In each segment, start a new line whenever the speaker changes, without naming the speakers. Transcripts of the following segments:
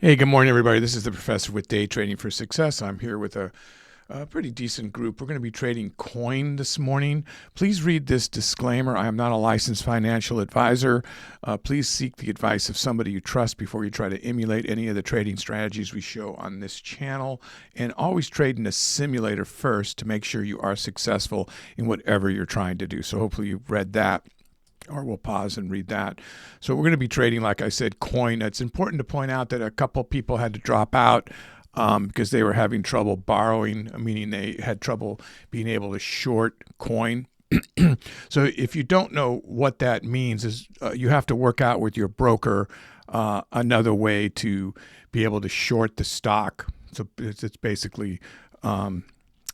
Hey, good morning, everybody. This is the professor with Day Trading for Success. I'm here with a pretty decent group. We're going to be trading coin this morning. Please read this disclaimer. I am not a licensed financial advisor. Please seek the advice of somebody you trust before you try to emulate any of the trading strategies we show on this channel. And always trade in a simulator first to make sure you are successful in whatever you're trying to do. So hopefully you've read that, or we'll pause and read that. So we're going to be trading, like I said, coin. It's important to point out that a couple people had to drop out because they were having trouble borrowing, meaning they had trouble being able to short coin. So if you don't know what that means, is you have to work out with your broker another way to be able to short the stock. So it's basically, I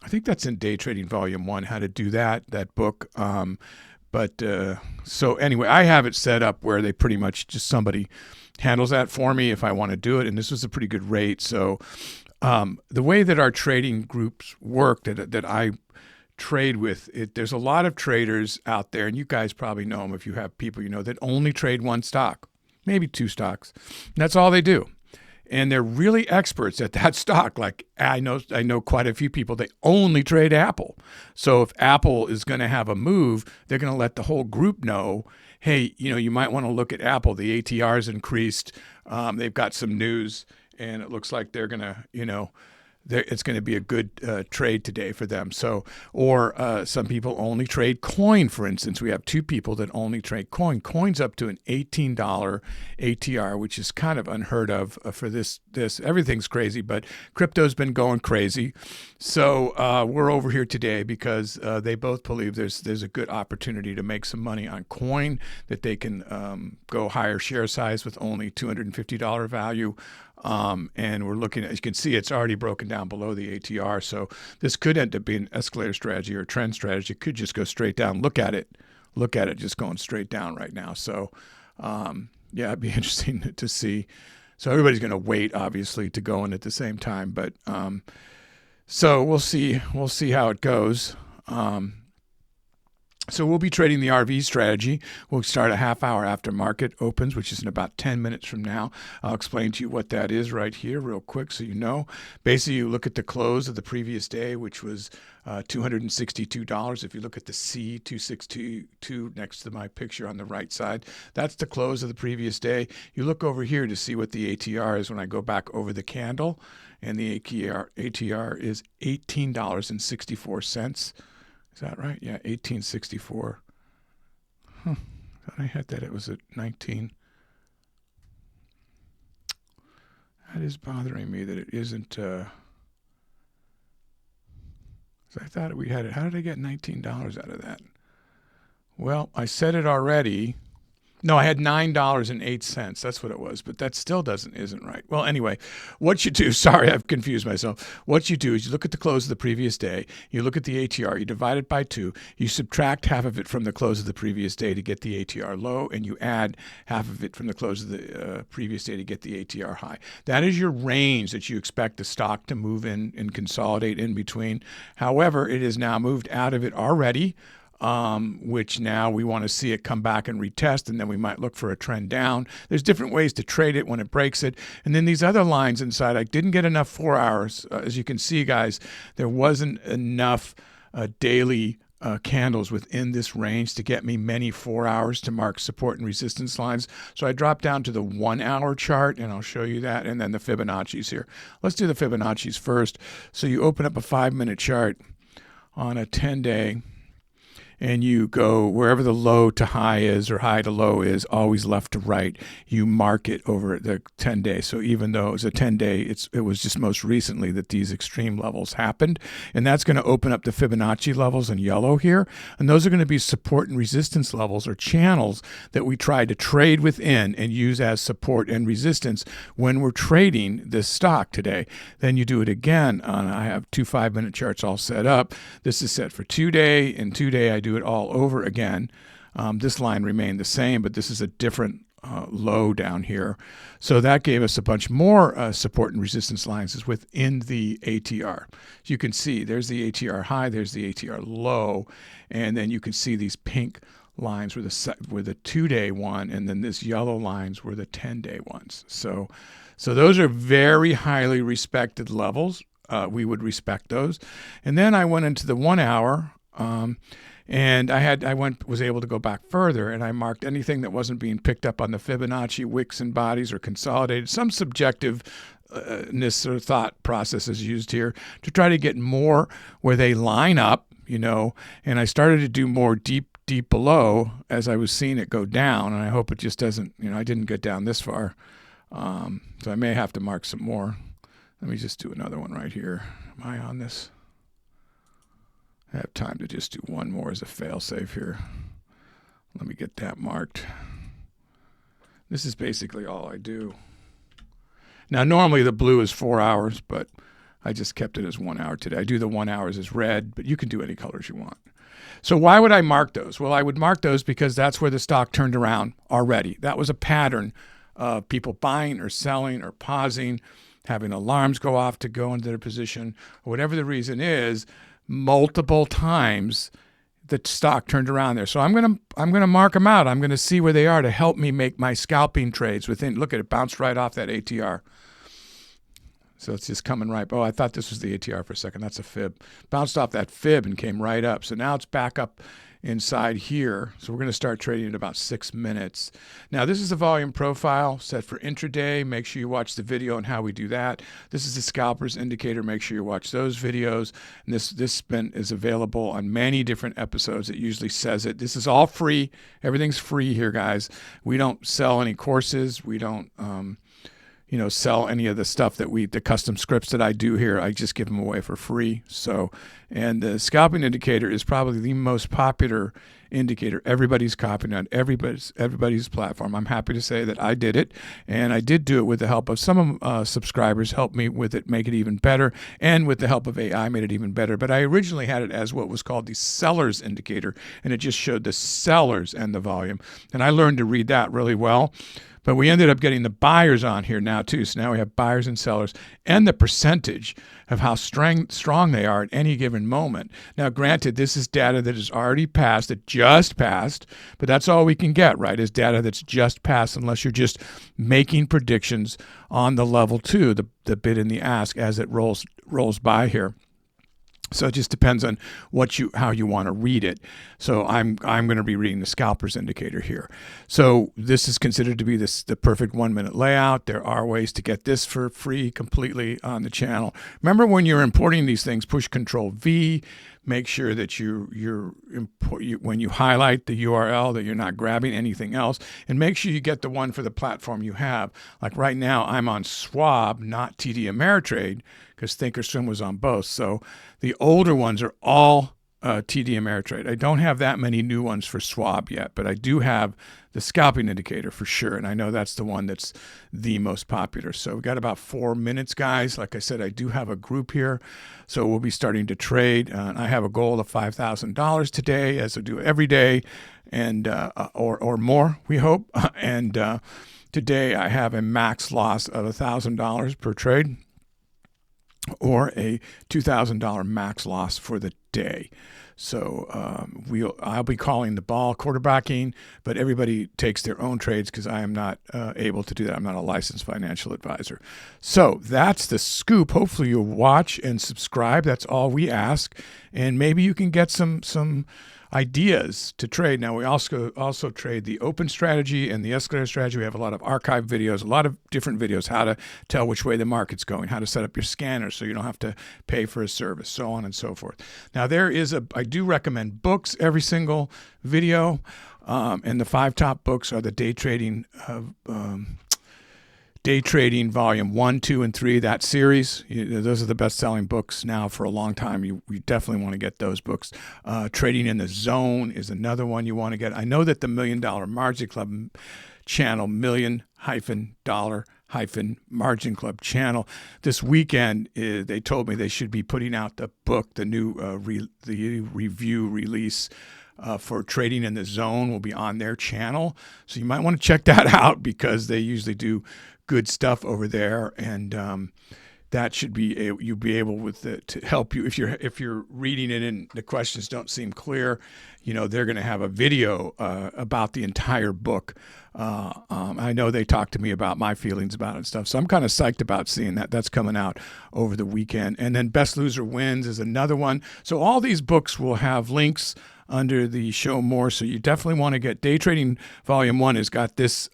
think that's in Day Trading Volume 1, how to do that book. So anyway, I have it set up where they pretty much just somebody handles that for me if I want to do it. And this was a pretty good rate. So the way that our trading groups work that I trade with, there's a lot of traders out there, and you guys probably know them if you have people you know that only trade one stock, maybe two stocks. And that's all they do. And they're really experts at that stock. Like I know quite a few people, they only trade Apple. So if Apple is going to have a move, they're going to let the whole group know, hey, you might want to look at Apple. The ATR's increased. They've got some news, and it looks like they're going to, it's going to be a good trade today for them. So, or some people only trade coin, for instance. We have two people that only trade coin. Coin's up to an $18 ATR, which is kind of unheard of for this. Everything's crazy, but crypto's been going crazy. So we're over here today because they both believe there's a good opportunity to make some money on coin, that they can go higher share size with only $250 value. And we're looking at, as you can see, it's already broken down below the ATR. So this could end up being an escalator strategy or a trend strategy. It could just go straight down. Look at it just going straight down right now. So, yeah, it'd be interesting to see. So everybody's going to wait, obviously, to go in at the same time. But so we'll see how it goes. So we'll be trading the RV strategy. We'll start a half hour after market opens, which is in about 10 minutes from now. I'll explain to you what that is right here real quick so you know. Basically, you look at the close of the previous day, which was $262. If you look at the C262 next to my picture on the right side, that's the close of the previous day. You look over here to see what the ATR is when I go back over the candle, and the ATR is $18.64. Is that right? Yeah, 1864. Thought I had that. It was at 19. That is bothering me that it isn't. I thought we had it. How did I get $19 out of that? Well, I said it already. No, I had $9.08. That's what it was, but that still isn't right. Well, anyway, what you do, sorry, I've confused myself. What you do is you look at the close of the previous day, you look at the ATR, you divide it by 2, you subtract half of it from the close of the previous day to get the ATR low, and you add half of it from the close of the previous day to get the ATR high. That is your range that you expect the stock to move in and consolidate in between. However, it has now moved out of it already. Which now we want to see it come back and retest, and then we might look for a trend down. There's different ways to trade it when it breaks it. And then these other lines inside, I didn't get enough 4 hours. As you can see, guys, there wasn't enough daily candles within this range to get me many 4 hours to mark support and resistance lines. So I dropped down to the 1 hour chart, and I'll show you that, and then the Fibonacci's here. Let's do the Fibonacci's first. So you open up a 5-minute chart on a 10-day, and you go wherever the low to high is or high to low is, always left to right. You mark it over the 10-day. So even though it was a 10-day, it was just most recently that these extreme levels happened. And that's going to open up the Fibonacci levels in yellow here. And those are going to be support and resistance levels, or channels that we try to trade within and use as support and resistance when we're trading this stock today. Then you do it again. I have 2 5-minute charts all set up. This is set for 2-day, and 2-day I do it all over again. This line remained the same, but this is a different low down here. So that gave us a bunch more support and resistance lines is within the ATR. So you can see there's the ATR high, there's the ATR low, and then you can see these pink lines were the 2-day one, and then this yellow lines were the 10-day ones. So So those are very highly respected levels. We would respect those. And then I went into the 1 hour, and was able to go back further, and I marked anything that wasn't being picked up on the Fibonacci, wicks and bodies, or consolidated. Some subjectiveness or thought process is used here to try to get more where they line up, and I started to do more deep below as I was seeing it go down, and I hope it just doesn't, I didn't get down this far. So I may have to mark some more. Let me just do another one right here. Am I on this? I have time to just do one more as a fail-safe here. Let me get that marked. This is basically all I do. Now, normally the blue is 4 hours, but I just kept it as 1 hour today. I do the 1 hours as red, but you can do any colors you want. So why would I mark those? Well, I would mark those because that's where the stock turned around already. That was a pattern of people buying or selling or pausing, having alarms go off to go into their position, or whatever the reason is. Multiple times the stock turned around there. So I'm gonna mark them out. I'm gonna see where they are to help me make my scalping trades within. Look at it, bounced right off that ATR. So it's just coming right. Oh, I thought this was the ATR for a second. That's a fib. Bounced off that fib and came right up. So now it's back up inside here. So we're going to start trading in about 6 minutes. Now, this is a volume profile set for intraday. Make sure you watch the video on how we do that. This is the scalpers indicator. Make sure you watch those videos. And this spin is available on many different episodes. It usually says it. This is all free. Everything's free here, guys. We don't sell any courses. We don't sell any of the stuff the custom scripts that I do here. I just give them away for free. So, and the scalping indicator is probably the most popular indicator. Everybody's copying on everybody's platform. I'm happy to say that I did it, and I did do it with the help of some subscribers. Helped me with it, make it even better, and with the help of AI, made it even better. But I originally had it as what was called the sellers indicator, and it just showed the sellers and the volume. And I learned to read that really well. But we ended up getting the buyers on here now too. So now we have buyers and sellers and the percentage of how strong they are at any given moment. Now, granted, this is data that has already passed, that just passed, but that's all we can get, right, is data that's just passed, unless you're just making predictions on the level two, the bid and the ask as it rolls by here. So it just depends on how you want to read it. So I'm going to be reading the scalpers indicator here. So this is considered to be the perfect 1 minute layout. There are ways to get this for free completely on the channel. Remember, when you're importing these things, push Control V. Make sure that when you highlight the URL that you're not grabbing anything else, and make sure you get the one for the platform you have. Like right now, I'm on Schwab, not TD Ameritrade, because Thinkorswim was on both. So the older ones are all TD Ameritrade. I don't have that many new ones for Schwab yet, but I do have the scalping indicator for sure, and I know that's the one that's the most popular. So we've got about 4 minutes, guys. Like I said, I do have a group here, so we'll be starting to trade. I have a goal of $5,000 today, as I do every day, and or more, we hope. And today I have a max loss of $1,000 per trade, or a $2,000 max loss for the day. So I'll be calling the ball, quarterbacking, but everybody takes their own trades because I am not able to do that. I'm not a licensed financial advisor. So that's the scoop. Hopefully you'll watch and subscribe. That's all we ask. And maybe you can get some ideas to trade. Now, we also trade the open strategy and the escalator strategy. We have a lot of archive videos, a lot of different videos, how to tell which way the market's going, how to set up your scanner so you don't have to pay for a service, so on and so forth. Now, I do recommend books every single video, and the 5 top books are the Day Trading Volume 1, 2, and 3, that series. Those are the best-selling books now for a long time. You definitely want to get those books. Trading in the Zone is another one you want to get. I know that the $1 Million Margin Club channel, $1,000,000-Margin Club channel, this weekend, they told me they should be putting out the book, the new review release for Trading in the Zone will be on their channel. So you might want to check that out, because they usually do good stuff over there. And that should be you'll be able with it to help you if you're reading it and the questions don't seem clear. They're going to have a video about the entire book. I know they talked to me about my feelings about it and stuff, so I'm kind of psyched about seeing that. That's coming out over the weekend. And then Best Loser Wins is another one. So all these books will have links under the show more. So you definitely want to get Day Trading Volume 1 has got this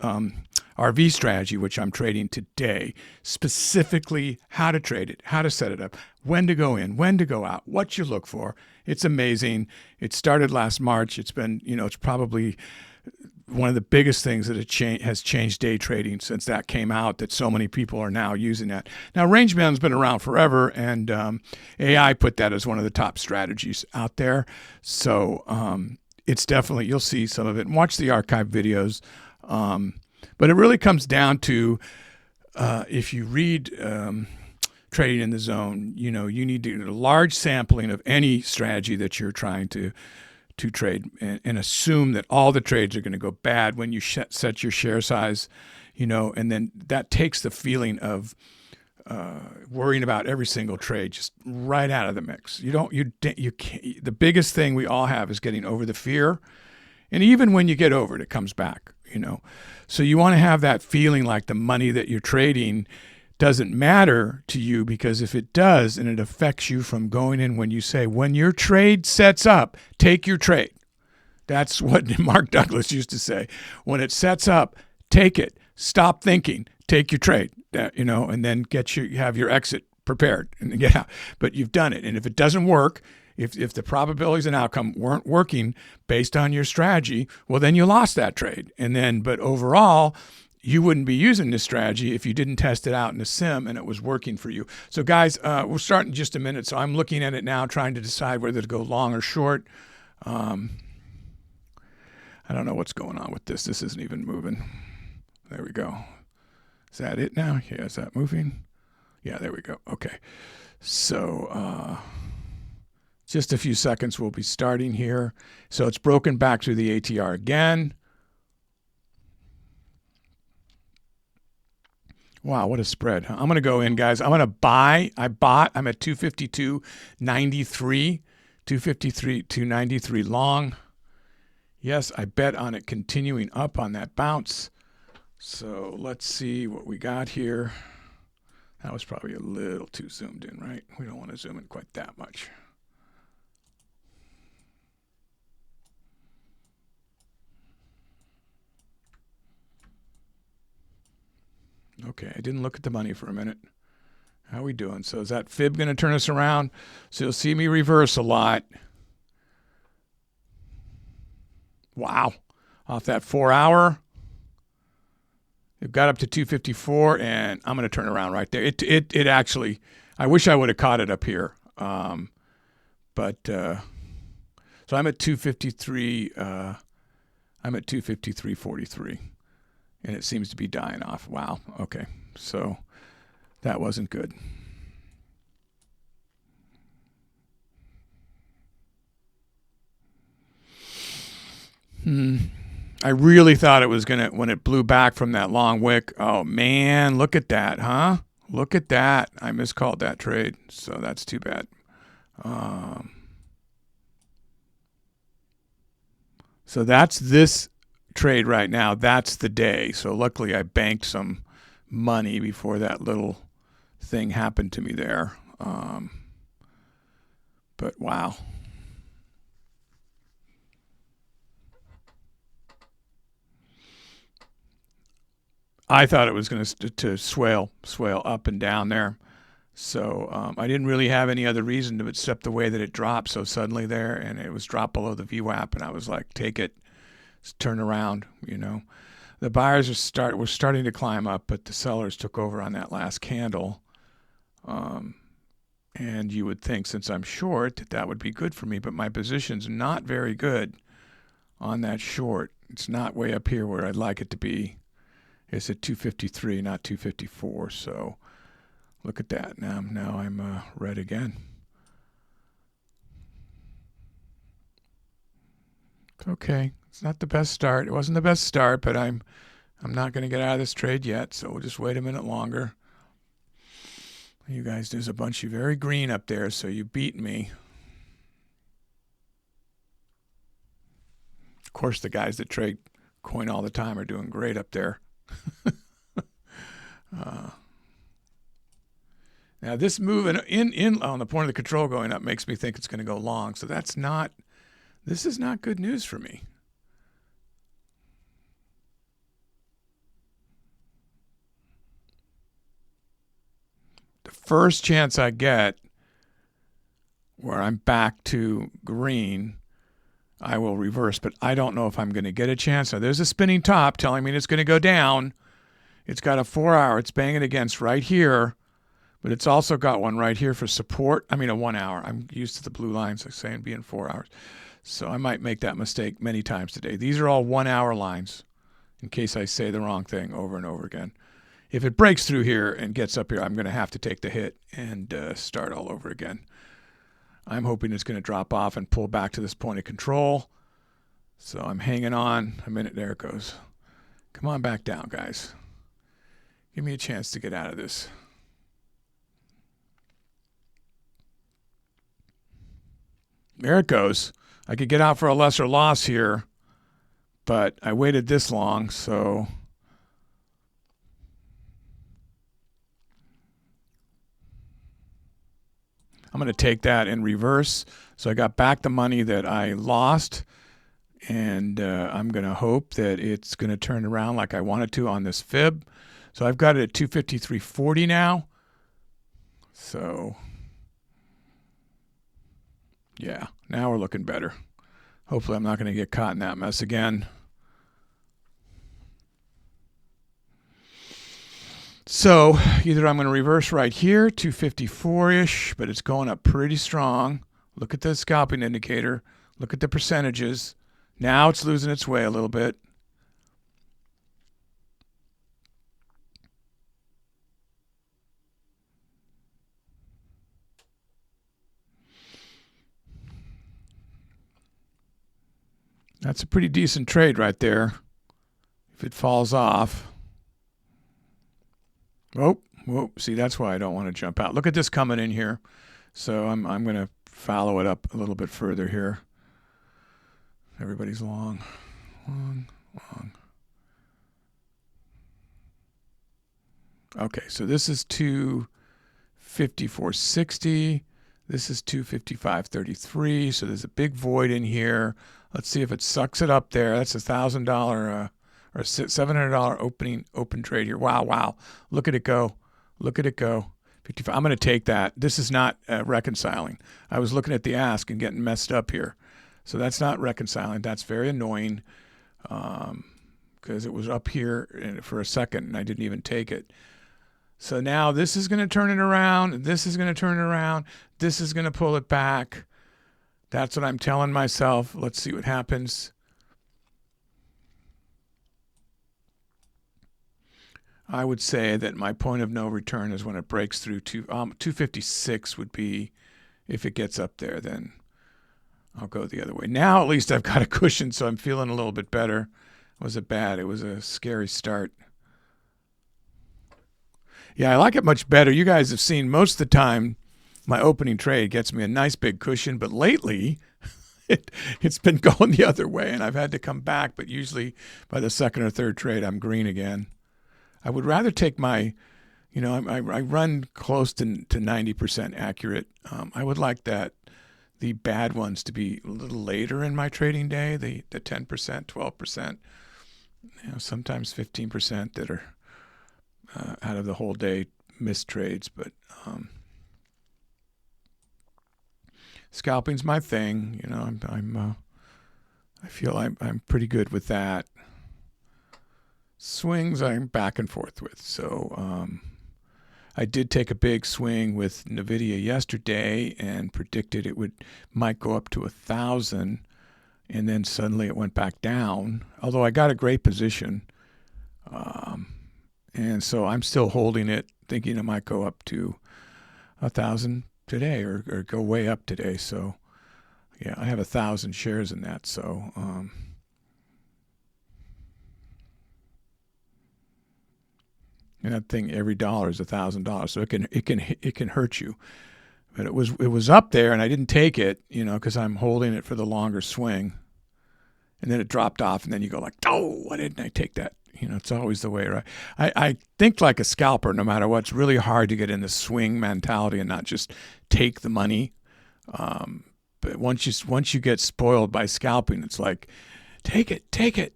RV strategy, which I'm trading today, specifically how to trade it, how to set it up, when to go in, when to go out, what you look for. It's amazing. It started last March. It's been, it's probably one of the biggest things that has changed day trading since that came out, that so many people are now using that. Now, range bound's been around forever, and AI put that as one of the top strategies out there. So it's definitely, you'll see some of it. And watch the archive videos. But it really comes down to if you read Trading in the Zone, you need to get a large sampling of any strategy that you're trying to trade and assume that all the trades are going to go bad when you set your share size, and then that takes the feeling of worrying about every single trade just right out of the mix. You can't, the biggest thing we all have is getting over the fear. And even when you get over it, it comes back, So you want to have that feeling like the money that you're trading doesn't matter to you, because if it does, and it affects you from going in when you say, when your trade sets up, take your trade. That's what Mark Douglas used to say. When it sets up, take it. Stop thinking. Take your trade, and then have your exit prepared and get out. But you've done it. And if it doesn't work, if the probabilities and outcome weren't working based on your strategy, well, then you lost that trade. But overall, you wouldn't be using this strategy if you didn't test it out in a sim and it was working for you. So guys, we'll start in just a minute. So I'm looking at it now, trying to decide whether to go long or short. I don't know what's going on with this. This isn't even moving. There we go. Is that it now? Yeah, is that moving? Yeah, there we go. Okay. So just a few seconds, we'll be starting here. So it's broken back through the ATR again. Wow, what a spread. I'm going to go in, guys. I'm going to buy. I'm at 252.93, 253.293 long. Yes, I bet on it continuing up on that bounce. So let's see what we got here. That was probably a little too zoomed in, right? We don't want to zoom in quite that much. Okay, I didn't look at the money for a minute. How are we doing? So is that fib going to turn us around? So you'll see me reverse a lot. Wow. Off that 4 hour. It got up to 254, and I'm going to turn around right there. It actually, I wish I would have caught it up here. So I'm at 253. I'm at 253.43. And it seems to be dying off. Wow. Okay. So that wasn't good. I really thought it was going to, when it blew back from that long wick. Oh, man. Look at that, huh? Look at that. I miscalled that trade. So that's too bad. So that's this trade right now. That's the day. So luckily I banked some money before that little thing happened to me there. But wow. I thought it was going to swale up and down there. So I didn't really have any other reason to except the way that it dropped so suddenly there, and it was dropped below the VWAP, and I was like, take it. Turn around, The buyers were starting to climb up, but the sellers took over on that last candle. And you would think, since I'm short, that would be good for me, but my position's not very good on that short. It's not way up here where I'd like it to be. It's at 253, not 254. So look at that. Now I'm red again. Okay. It's not the best start. It wasn't the best start, but I'm not going to get out of this trade yet, so we'll just wait a minute longer. You guys, there's a bunch of very green up there, so you beat me. Of course, the guys that trade coin all the time are doing great up there. Now this move in on the point of the control going up makes me think it's going to go long. So this is not good news for me. The first chance I get where I'm back to green, I will reverse, but I don't know if I'm going to get a chance. Now there's a spinning top telling me it's going to go down. It's got a 4 hour. It's banging against right here. But it's also got one right here for support. I mean, a 1 hour. I'm used to the blue lines, like saying being 4 hours. So I might make that mistake many times today. These are all 1 hour lines in case I say the wrong thing over and over again. If it breaks through here and gets up here, I'm going to have to take the hit and start all over again. I'm hoping it's going to drop off and pull back to this point of control. So I'm hanging on. A minute, there it goes. Come on back down, guys. Give me a chance to get out of this. There it goes. I could get out for a lesser loss here, but I waited this long, so I'm going to take that in reverse. So I got back the money that I lost, and I'm going to hope that it's going to turn around like I want it to on this fib. So I've got it at 253.40 now. So yeah, now we're looking better. Hopefully I'm not going to get caught in that mess again. So either I'm going to reverse right here, 254-ish, but it's going up pretty strong. Look at the scalping indicator. Look at the percentages. Now it's losing its way a little bit. That's a pretty decent trade right there. If it falls off. Oh, whoa. See, that's why I don't want to jump out. Look at this coming in here. So I'm going to follow it up a little bit further here. Everybody's long. Okay, so this is 254.60. This is 255.33. So there's a big void in here. Let's see if it sucks it up there. That's $1,000 or $700 open trade here. Wow. Look at it go. Look at it go. 55. I'm going to take that. This is not reconciling. I was looking at the ask and getting messed up here. So that's not reconciling. That's very annoying because it was up here for a second and I didn't even take it. So now this is going to turn it around. This is going to turn it around. This is going to pull it back. That's what I'm telling myself. Let's see what happens. I would say that my point of no return is when it breaks through 256 would be, if it gets up there, then I'll go the other way. Now at least I've got a cushion, so I'm feeling a little bit better. Was it bad? It was a scary start. Yeah, I like it much better. You guys have seen most of the time my opening trade gets me a nice big cushion, but lately it's been going the other way and I've had to come back, but usually by the second or third trade I'm green again. I would rather take my, I run close to 90% accurate. I would like the bad ones to be a little later in my trading day, the 10%, 12%, sometimes 15% that are out of the whole day missed trades. But scalping's my thing. I feel I'm pretty good with that. Swings I'm back and forth with. So I did take a big swing with NVIDIA yesterday and predicted it might go up to 1,000, and then suddenly it went back down. Although I got a great position, and so I'm still holding it, thinking it might go up to 1,000 today or go way up today. So yeah, I have 1,000 shares in that. So And that thing, every dollar is $1,000, so it can hurt you. But it was up there, and I didn't take it, you know, because I'm holding it for the longer swing. And then it dropped off, and then you go like, oh, why didn't I take that? You know, it's always the way, right? I think like a scalper, no matter what. It's really hard to get in the swing mentality and not just take the money. But once you get spoiled by scalping, it's like, take it.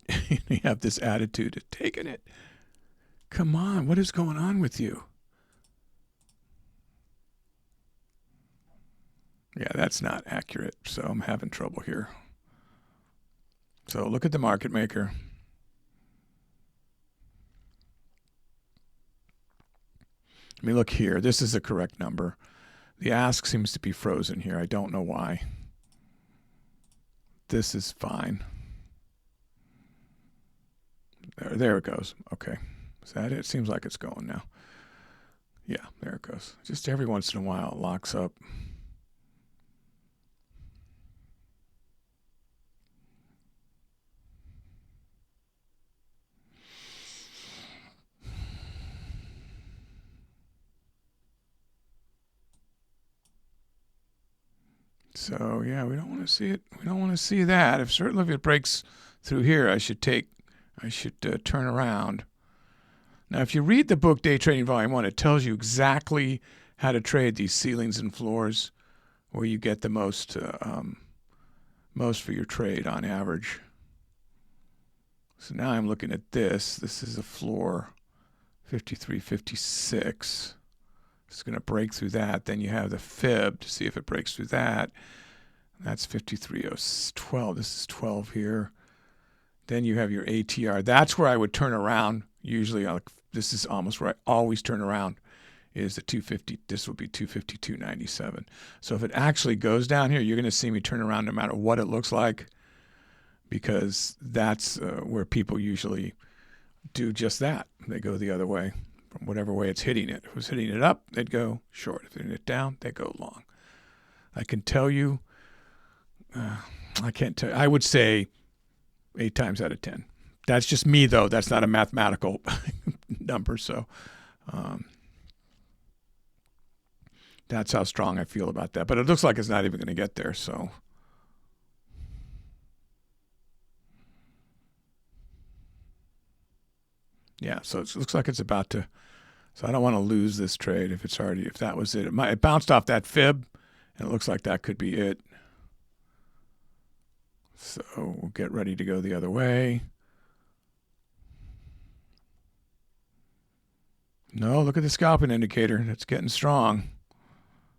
You have this attitude of taking it. Come on, what is going on with you? Yeah, that's not accurate, so I'm having trouble here. So look at the market maker. Let me look here. This is the correct number. The ask seems to be frozen here. I don't know why. This is fine. There it goes. Okay. Is that it? Seems like it's going now. Yeah, there it goes. Just every once in a while it locks up. So yeah, we don't want to see it. We don't want to see that. If it breaks through here, I should turn around. Now, if you read the book Day Trading Volume 1, it tells you exactly how to trade these ceilings and floors, where you get the most for your trade on average. So now I'm looking at this. This is a floor, 53.56. It's going to break through that. Then you have the fib to see if it breaks through that. That's 53.12. This is 12 here. Then you have your ATR. That's where I would turn around. Usually, this is almost where I always turn around, is the 250. This will be 252.97. So if it actually goes down here, you're going to see me turn around no matter what it looks like, because that's where people usually do just that. They go the other way from whatever way it's hitting it. If it was hitting it up, they'd go short. If they're hitting it down, they go long. I can tell you, I can't tell you. I would say 8 times out of 10. That's just me, though. That's not a mathematical number. So that's how strong I feel about that. But it looks like it's not even going to get there. So yeah, so it looks like it's about to. So I don't want to lose this trade if that was it. It bounced off that fib, and it looks like that could be it. So we'll get ready to go the other way. No, look at the scalping indicator. It's getting strong.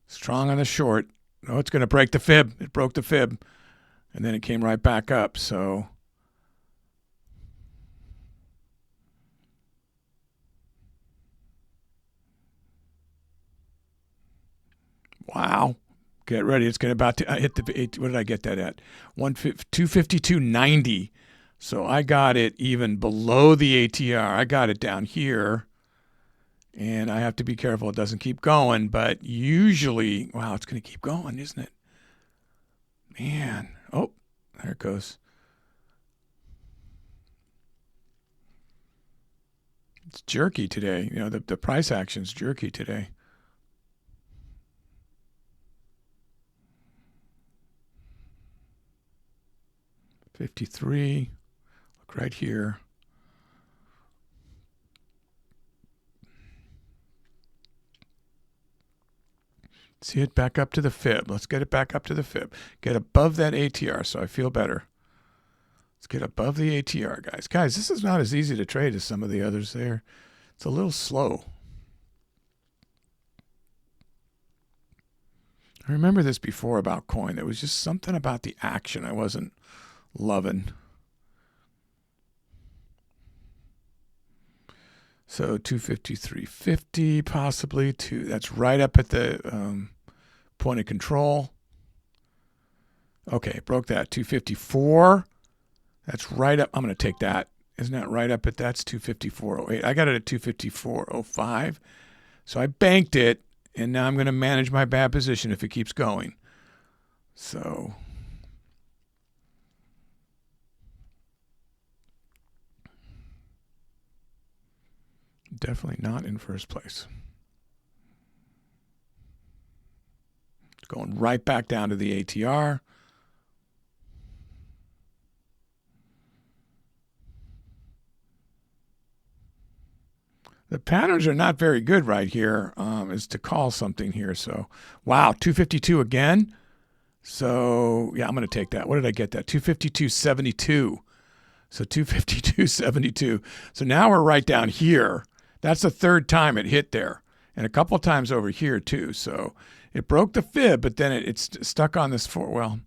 Strong on the short. No, it's going to break the fib. It broke the fib. And then it came right back up. So wow. Get ready. It's going to about to hit the, what did I get that at? 252.90. So I got it even below the ATR. I got it down here. And I have to be careful it doesn't keep going. But usually, wow, it's going to keep going, isn't it? Man. Oh, there it goes. It's jerky today. You know, the price action's jerky today. $53. Look right here. See it back up to the fib. Let's get it back up to the fib. Get above that ATR so I feel better. Let's get above the ATR, guys. Guys, this is not as easy to trade as some of the others there. It's a little slow. I remember this before about coin. There was just something about the action I wasn't loving. So 253.50 possibly. That's right up at the point of control. Okay, broke that. 254. That's right up. I'm going to take that. Isn't that right up at that's 254.08? I got it at 254.05. So I banked it, and now I'm going to manage my bad position if it keeps going. So Definitely not in first place. Going right back down to the ATR. The patterns are not very good right here, is to call something here. So, wow, 252 again. So, yeah, I'm going to take that. What did I get that? 252.72. So 252.72. So now we're right down here. That's the third time it hit there. And a couple of times over here too. So it broke the fib, but then it's stuck on this well,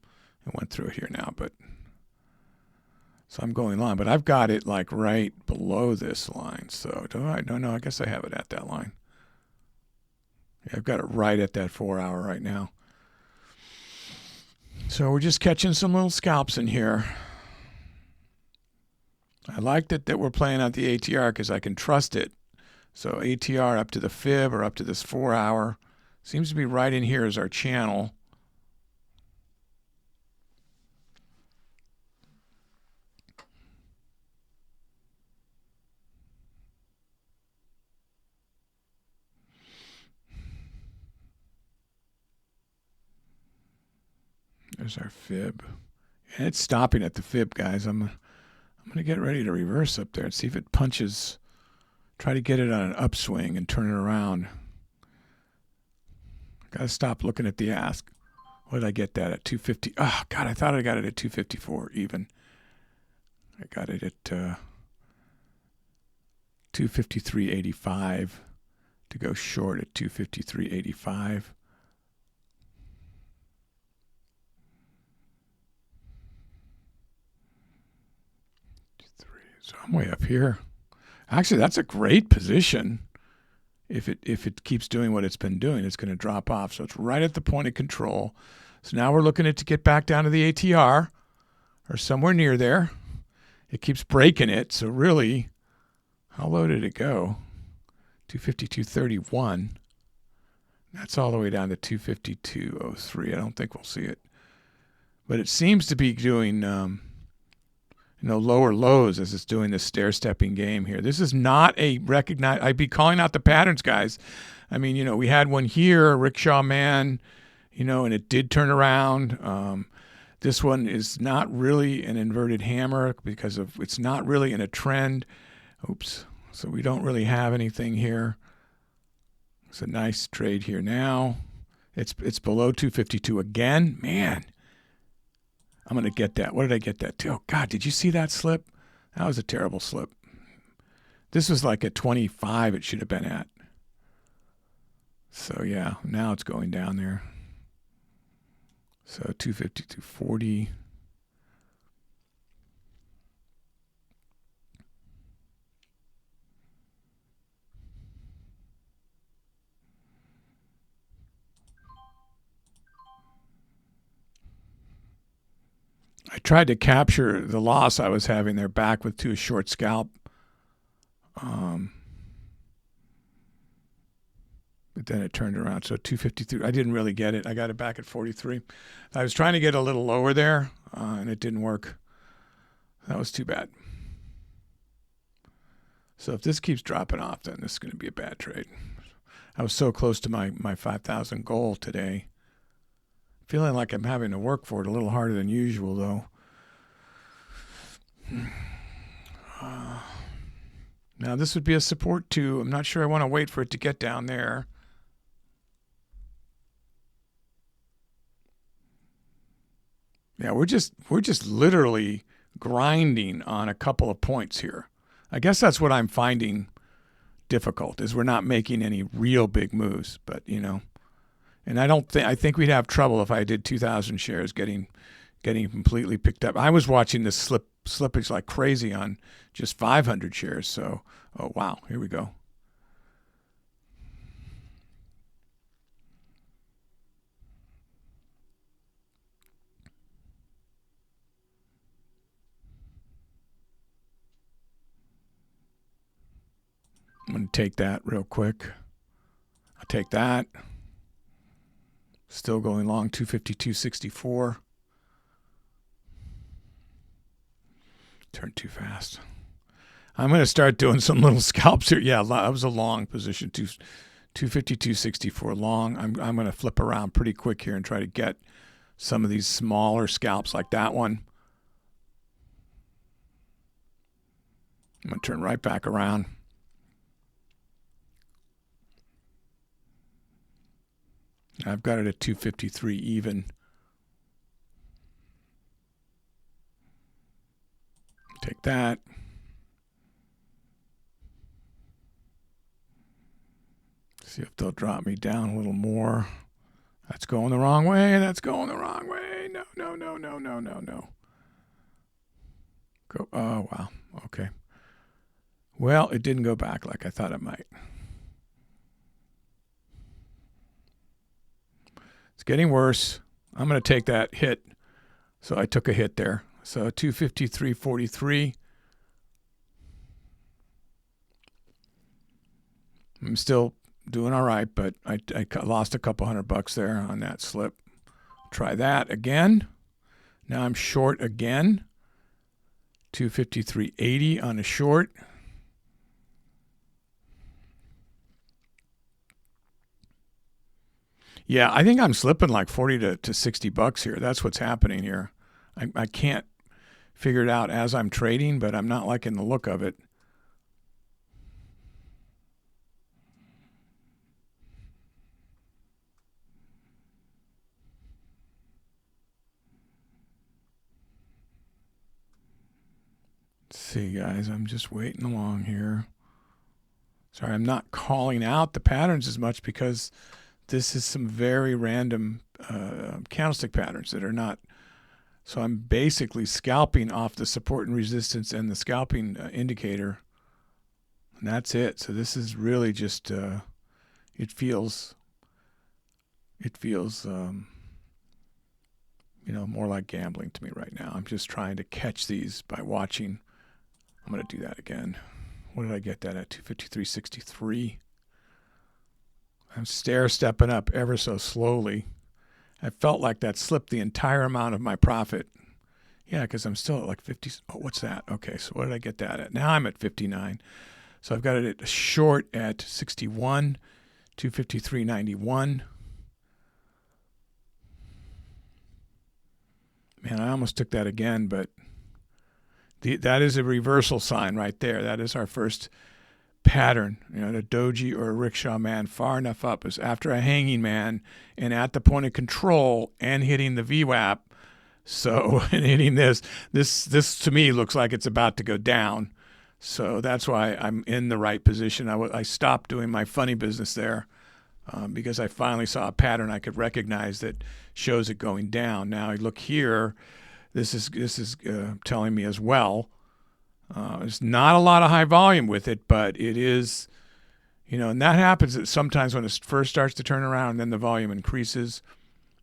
it went through it here now, but so I'm going long, but I've got it like right below this line. So do I? No, I guess I have it at that line. Yeah, I've got it right at that 4 hour right now. So we're just catching some little scalps in here. I like that we're playing out the ATR because I can trust it. So ATR up to the fib or up to this 4 hour seems to be right in here as our channel. There's our fib. And it's stopping at the fib, guys. I'm going to get ready to reverse up there and see if it punches. Try to get it on an upswing and turn it around. Got to stop looking at the ask. What did I get that at? 250. Oh, God, I thought I got it at 254 even. I got it at 253.85 to go short at 253.85. So I'm way up here. Actually, that's a great position. If it keeps doing what it's been doing, it's going to drop off. So it's right at the point of control. So now we're looking at to get back down to the ATR or somewhere near there. It keeps breaking it. So really, how low did it go? 252.31. That's all the way down to 252.03. I don't think we'll see it. But it seems to be doing lower lows as it's doing this stair-stepping game here. This is not a recognized. I'd be calling out the patterns, guys. I mean, we had one here, Rickshaw Man, and it did turn around. This one is not really an inverted hammer because it's not really in a trend. Oops. So we don't really have anything here. It's a nice trade here now. It's below 252 again. Man. I'm going to get that. What did I get that to? Oh, God, did you see that slip? That was a terrible slip. This was like at 25 it should have been at. So, yeah, now it's going down there. So 250-240. I tried to capture the loss I was having there back with a short scalp. But then it turned around. So 253. I didn't really get it. I got it back at 43. I was trying to get a little lower there, and it didn't work. That was too bad. So if this keeps dropping off, then this is going to be a bad trade. I was so close to my 5,000 goal today. Feeling like I'm having to work for it a little harder than usual, though. Now, this would be a support too. I'm not sure I want to wait for it to get down there. Yeah, we're just literally grinding on a couple of points here. I guess that's what I'm finding difficult is we're not making any real big moves, but and I think we'd have trouble if I did 2,000 shares getting completely picked up. I was watching this slippage like crazy on just 500 shares. So, oh wow, here we go. I'm going to take that real quick. I'll take that. Still going long, 252.64. Turned too fast. I'm going to start doing some little scalps here. Yeah, that was a long position, 252.64 long. I'm going to flip around pretty quick here and try to get some of these smaller scalps like that one. I'm going to turn right back around. I've got it at 253 even. Take that. See if they'll drop me down a little more. That's going the wrong way. That's going the wrong way. No, no, no, no, no, no, no. Go. Oh, wow. Okay. Well, it didn't go back like I thought it might. It's getting worse. I'm going to take that hit. So I took a hit there. So 253.43. I'm still doing all right, but I lost a couple $100 there on that slip. Try that again. Now I'm short again. 253.80 on a short. Yeah, I think I'm slipping like 40 to $60 here. That's what's happening here. I can't figure it out as I'm trading, but I'm not liking the look of it. Let's see, guys, I'm just waiting along here. Sorry, I'm not calling out the patterns as much because this is some very random candlestick patterns that are not. So I'm basically scalping off the support and resistance and the scalping indicator. And that's it. So this is really just, it feels more like gambling to me right now. I'm just trying to catch these by watching. I'm going to do that again. What did I get that at? 253.63. I'm stair-stepping up ever so slowly. I felt like that slipped the entire amount of my profit. Yeah, because I'm still at like 50. Oh, what's that? Okay, so what did I get that at? Now I'm at 59. So I've got it at short at 61, 253.91. Man, I almost took that again, but that is a reversal sign right there. That is our first pattern. The doji or a rickshaw man far enough up is after a hanging man and at the point of control and hitting the VWAP. So, and hitting this to me looks like it's about to go down. So that's why I'm in the right position. I stopped doing my funny business there because I finally saw a pattern I could recognize that shows it going down. Now I look here. This is telling me as well. There's not a lot of high volume with it, but it is, and that happens sometimes when it first starts to turn around and then the volume increases.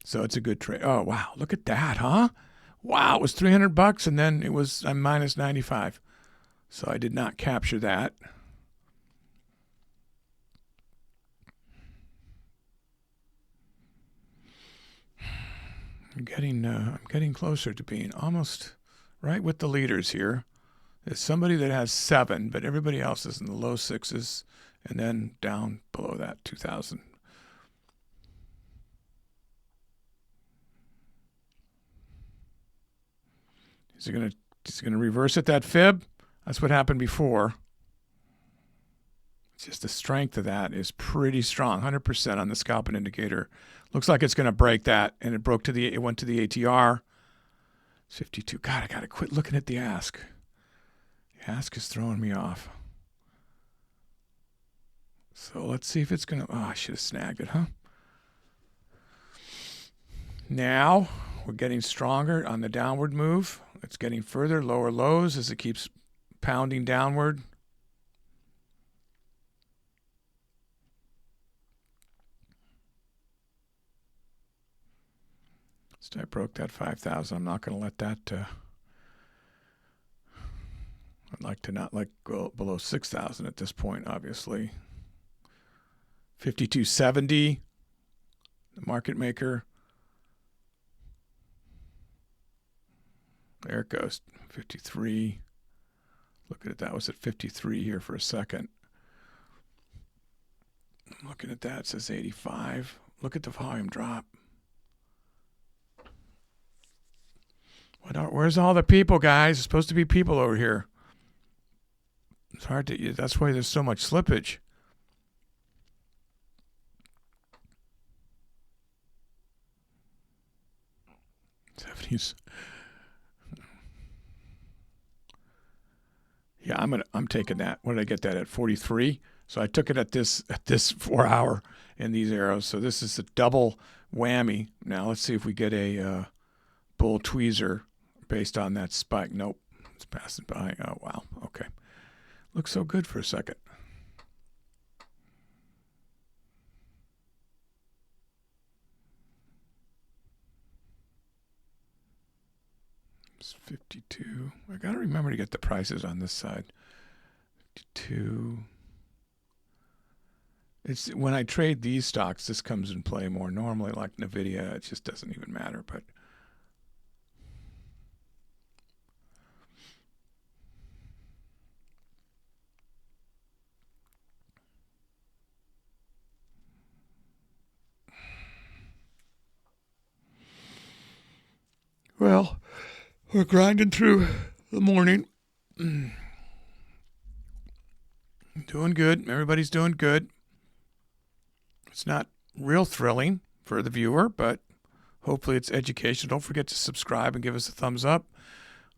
So it's a good trade. Oh, wow. Look at that, huh? Wow. It was $300 and then I'm minus 95. So I did not capture that. I'm getting closer to being almost right with the leaders here. There's somebody that has 7, but everybody else is in the low 6s and then down below that 2,000. Is he gonna reverse it, that fib? That's what happened before. It's just the strength of that is pretty strong, 100% on the scalping indicator. Looks like it's going to break that, and it went to the ATR. 52. God, I got to quit looking at the ask. The ask is throwing me off. So let's see if it's going to. Oh, I should have snagged it, huh? Now we're getting stronger on the downward move. It's getting further, lower lows as it keeps pounding downward. So I broke that 5,000. I'm not going to let that. I'd like to not go below 6,000 at this point, obviously. 52.70, the market maker. There it goes. 53. Looking at that, was at 53 here for a second. I'm looking at that, it says 85. Look at the volume drop. Where's all the people, guys? There's supposed to be people over here. It's hard to, that's why there's so much slippage. '70s. Yeah, I'm taking that. What did I get that at? 43. So I took it at this 4 hour in these arrows. So this is a double whammy. Now let's see if we get a bull tweezer based on that spike. Nope, it's passing by. Oh wow. Okay, looks so good for a second. It's 52. I gotta remember to get the prices on this side. 52. It's when I trade these stocks, this comes in play more. Normally, like Nvidia, it just doesn't even matter. But well, we're grinding through the morning. Doing good. Everybody's doing good. It's not real thrilling for the viewer, but hopefully it's educational. Don't forget to subscribe and give us a thumbs up.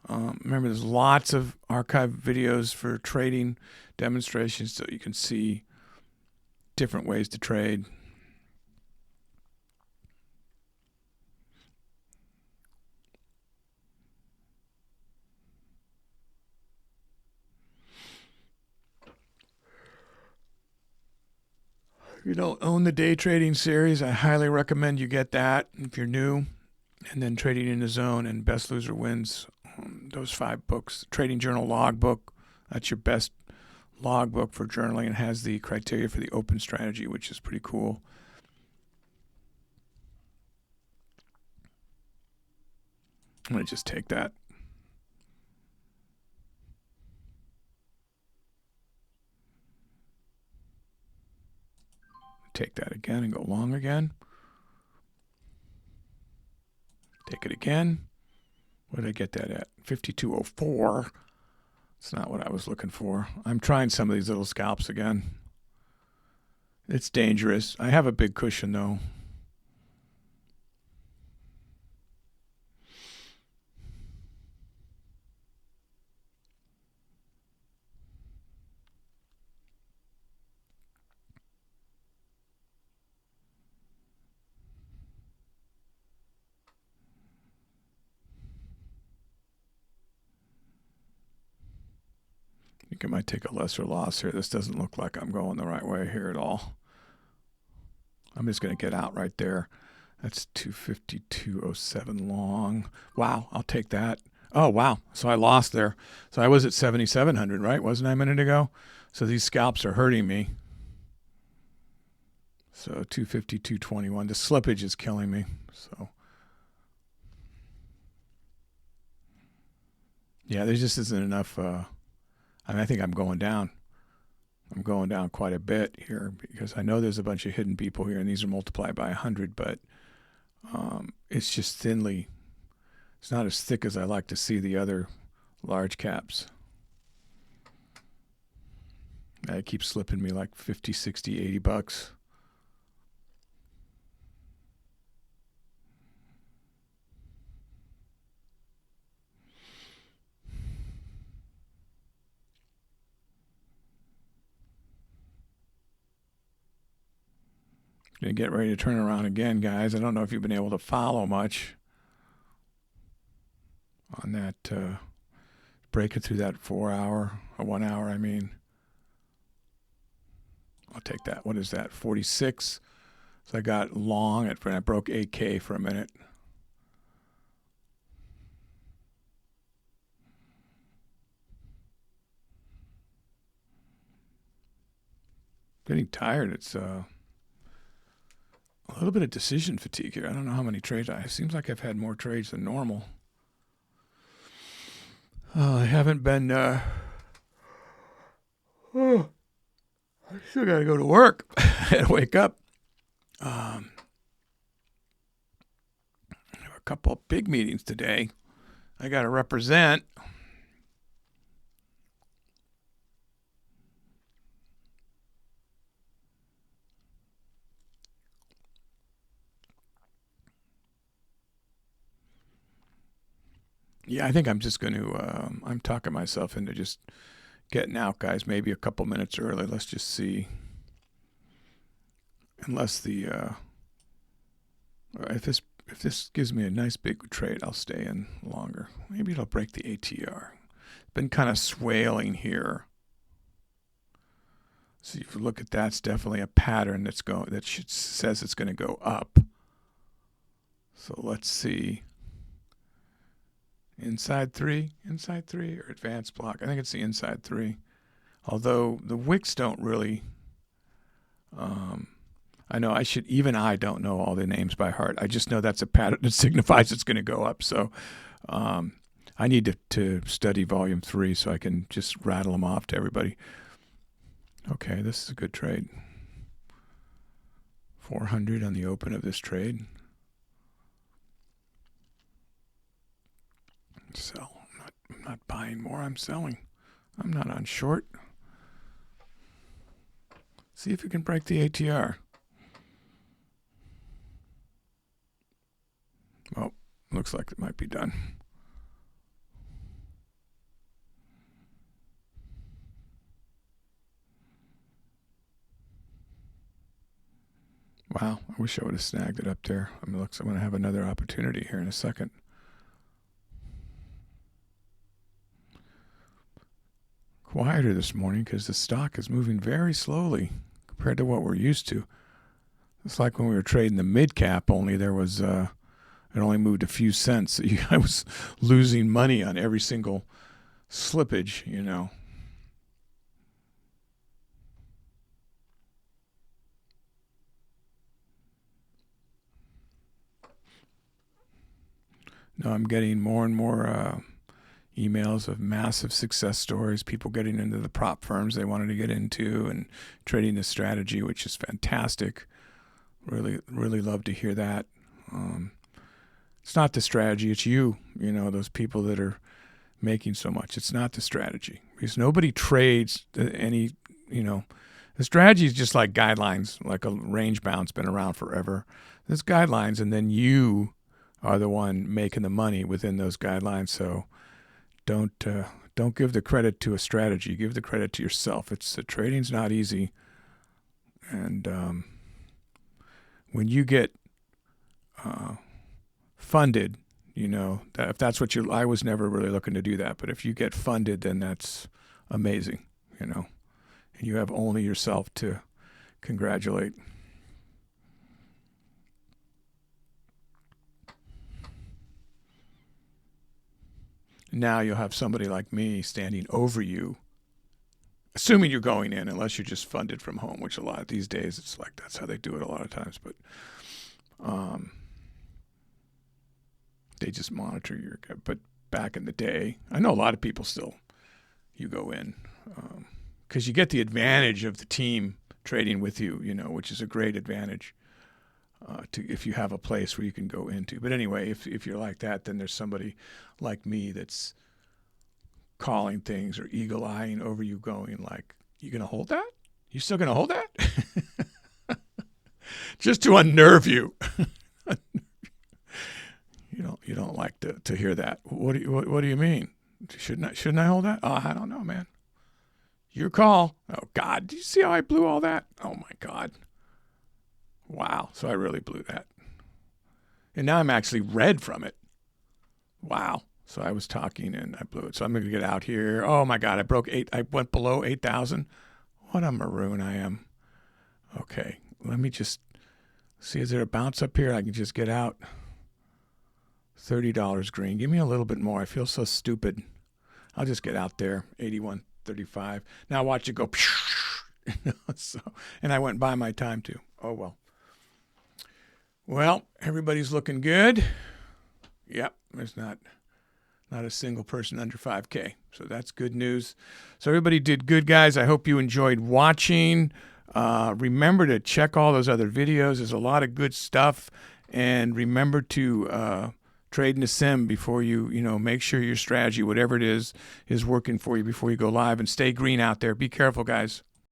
Remember, there's lots of archived videos for trading demonstrations so you can see different ways to trade. If you don't own the day trading series, I highly recommend you get that if you're new. And then Trading in the Zone and Best Loser Wins, those 5 books. Trading Journal Logbook, that's your best logbook for journaling and has the criteria for the open strategy, which is pretty cool. I'm going to just take that. Take that again and go long again. Take it again. What did I get that at? 52.04. It's not what I was looking for. I'm trying some of these little scalps again. It's dangerous. I have a big cushion though. I think I might take a lesser loss here. This doesn't look like I'm going the right way here at all. I'm just going to get out right there. That's 252.07 long. Wow, I'll take that. Oh, wow. So I lost there. So I was at 7,700, right? Wasn't I a minute ago? So these scalps are hurting me. So 252.21. The slippage is killing me. So yeah, there just isn't enough. I think I'm going down. I'm going down quite a bit here because I know there's a bunch of hidden people here, and these are multiplied by 100, but it's just thinly. It's not as thick as I like to see the other large caps. It keeps slipping me like 50, 60, 80 bucks. Gonna get ready to turn around again, guys. I don't know if you've been able to follow much on that breaking through that 4 hour or 1 hour. I mean, I'll take that. What is that? 46. So I got long at, I broke 8K for a minute. Getting tired. It's a little bit of decision fatigue here. I don't know how many trades it seems like I've had more trades than normal. I haven't been I still got to go to work. I had to wake up. There were a couple of big meetings today. I got to represent. Yeah, I think I'm just going to, I'm talking myself into just getting out, guys, maybe a couple minutes early. Let's just see. Unless if this gives me a nice big trade, I'll stay in longer. Maybe it'll break the ATR. Been kind of swailing here. So if you look at that, it's definitely a pattern says it's going to go up. So let's see. Inside three, or advanced block. I think it's the inside three. Although the wicks don't really. I know I don't know all the names by heart. I just know that's a pattern that signifies it's going to go up. So I need to study volume 3 so I can just rattle them off to everybody. Okay, this is a good trade. 400 on the open of this trade. Sell. I'm not buying more. I'm selling. I'm not on short. See if we can break the ATR. Well, looks like it might be done. Wow, I wish I would have snagged it up there. I mean, looks like I'm going to have another opportunity here in a second. Quieter this morning because the stock is moving very slowly compared to what we're used to. It's like when we were trading the mid cap, only there was it only moved a few cents. I was losing money on every single slippage, you know. No, I'm getting more and more emails of massive success stories, people getting into the prop firms they wanted to get into and trading the strategy, which is fantastic. Really, really love to hear that. It's not the strategy, it's you, those people that are making so much. It's not the strategy because nobody trades any, the strategy is just like guidelines, like a range bound's been around forever. There's guidelines, and then you are the one making the money within those guidelines. So don't give the credit to a strategy. Give the credit to yourself. Trading's not easy, and when you get funded, if that's what I was never really looking to do that, but if you get funded, then that's amazing, and you have only yourself to congratulate. Now you'll have somebody like me standing over you, assuming you're going in, unless you're just funded from home, which a lot of these days, it's like that's how they do it a lot of times. But they just monitor your. But back in the day, I know a lot of people still, you go in because you get the advantage of the team trading with you, which is a great advantage if you have a place where you can go into. But anyway, if you're like that, then there's somebody like me that's calling things or eagle-eyeing over you, going like, you going to hold that? You still going to hold that? Just to unnerve you. You don't like to hear that. What do you mean? Shouldn't I hold that? Oh, I don't know, man. Your call. Oh God, do you see how I blew all that? Oh my God. Wow. So I really blew that. And now I'm actually red from it. Wow. So I was talking and I blew it. So I'm going to get out here. Oh my God. I went below 8,000. What a maroon I am. Okay. Let me just see. Is there a bounce up here? I can just get out. $30 green. Give me a little bit more. I feel so stupid. I'll just get out there. 81.35. Now watch it go. And I went by my time too. Oh well. Well, everybody's looking good. Yep, there's not Not a single person under 5K. So that's good news. So everybody did good, guys. I hope you enjoyed watching. Remember to check all those other videos. There's a lot of good stuff. And remember to trade in a sim before you make sure your strategy, whatever it is working for you before you go live. And stay green out there. Be careful, guys.